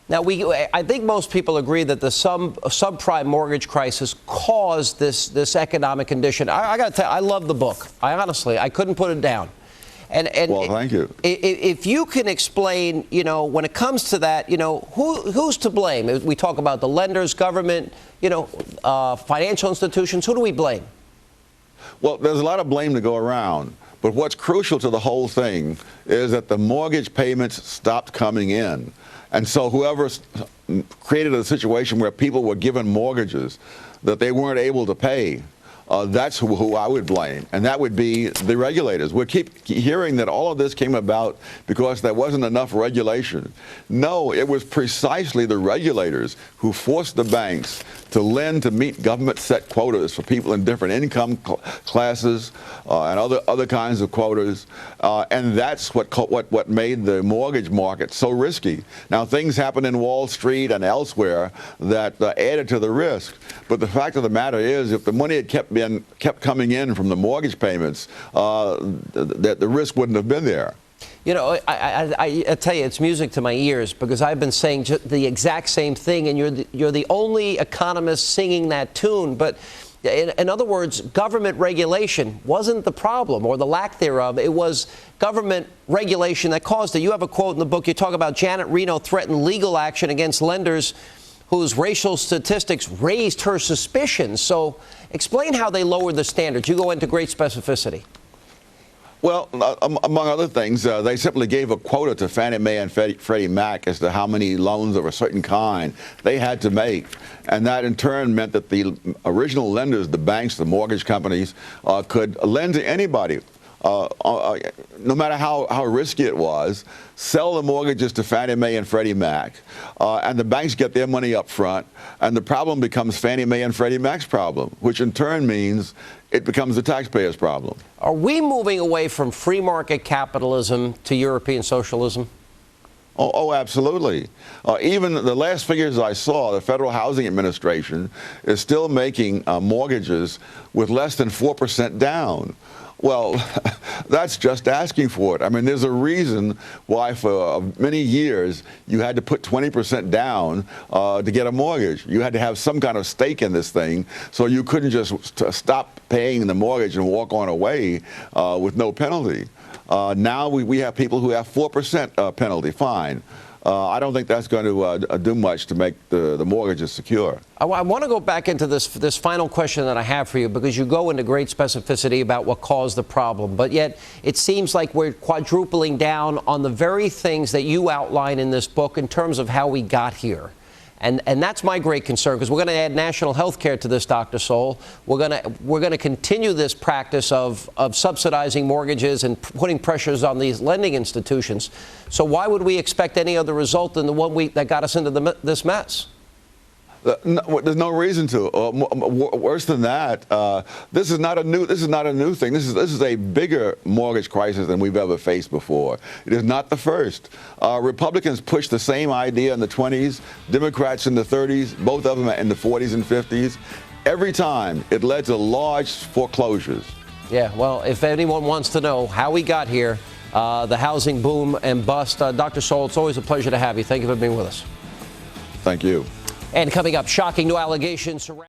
Now, I think most people agree that the subprime mortgage crisis caused this economic condition. I got to tell you, I love the book. I couldn't put it down. And well, thank you. If you can explain, when it comes to that, who's to blame? We talk about the lenders, government, financial institutions. Who do we blame? Well, there's a lot of blame to go around. But what's crucial to the whole thing is that the mortgage payments stopped coming in. And so whoever created a situation where people were given mortgages that they weren't able to pay, that's who I would blame, and that would be the regulators. We keep hearing that all of this came about because there wasn't enough regulation. No, it was precisely the regulators who forced the banks to lend to meet government-set quotas for people in different income classes and other kinds of quotas, and that's what made the mortgage market so risky. Now, things happen in Wall Street and elsewhere that added to the risk, but the fact of the matter is, if the money had kept coming in from the mortgage payments, that the risk wouldn't have been there. I tell you, it's music to my ears, because I've been saying the exact same thing, and you're the only economist singing that tune. But in other words, government regulation wasn't the problem, or the lack thereof. It was government regulation that caused it. You have a quote in the book. You talk about Janet Reno threatened legal action against lenders whose racial statistics raised her suspicions. So explain how they lowered the standards. You go into great specificity. Well, among other things, they simply gave a quota to Fannie Mae and Freddie Mac as to how many loans of a certain kind they had to make. And that in turn meant that the original lenders, the banks, the mortgage companies, could lend to anybody. No matter how risky it was, sell the mortgages to Fannie Mae and Freddie Mac, and the banks get their money up front, and the problem becomes Fannie Mae and Freddie Mac's problem, which in turn means it becomes the taxpayer's problem. Are we moving away from free market capitalism to European socialism? Oh, absolutely. Even the last figures I saw, the Federal Housing Administration is still making mortgages with less than 4% down. Well, that's just asking for it. I mean, there's a reason why for many years you had to put 20% down to get a mortgage. You had to have some kind of stake in this thing, so you couldn't just stop paying the mortgage and walk on away with no penalty. Now we have people who have 4% penalty fine. I don't think that's going to do much to make the mortgages secure. I want to go back into this final question that I have for you, because you go into great specificity about what caused the problem, but yet it seems like we're quadrupling down on the very things that you outline in this book in terms of how we got here. And that's my great concern, because we're going to add national health care to this, Dr. Sowell. We're going to continue this practice of subsidizing mortgages and putting pressures on these lending institutions. So why would we expect any other result than the one that got us into this mess? There's no reason to. Worse than that, this is not a new thing. This is a bigger mortgage crisis than we've ever faced before. It is not the first. Republicans pushed the same idea in the 20s. Democrats in the 30s. Both of them in the 40s and 50s. Every time it led to large foreclosures. Yeah. Well, if anyone wants to know how we got here, the housing boom and bust, Dr. Sowell, it's always a pleasure to have you. Thank you for being with us. Thank you. And coming up, shocking new allegations surrounding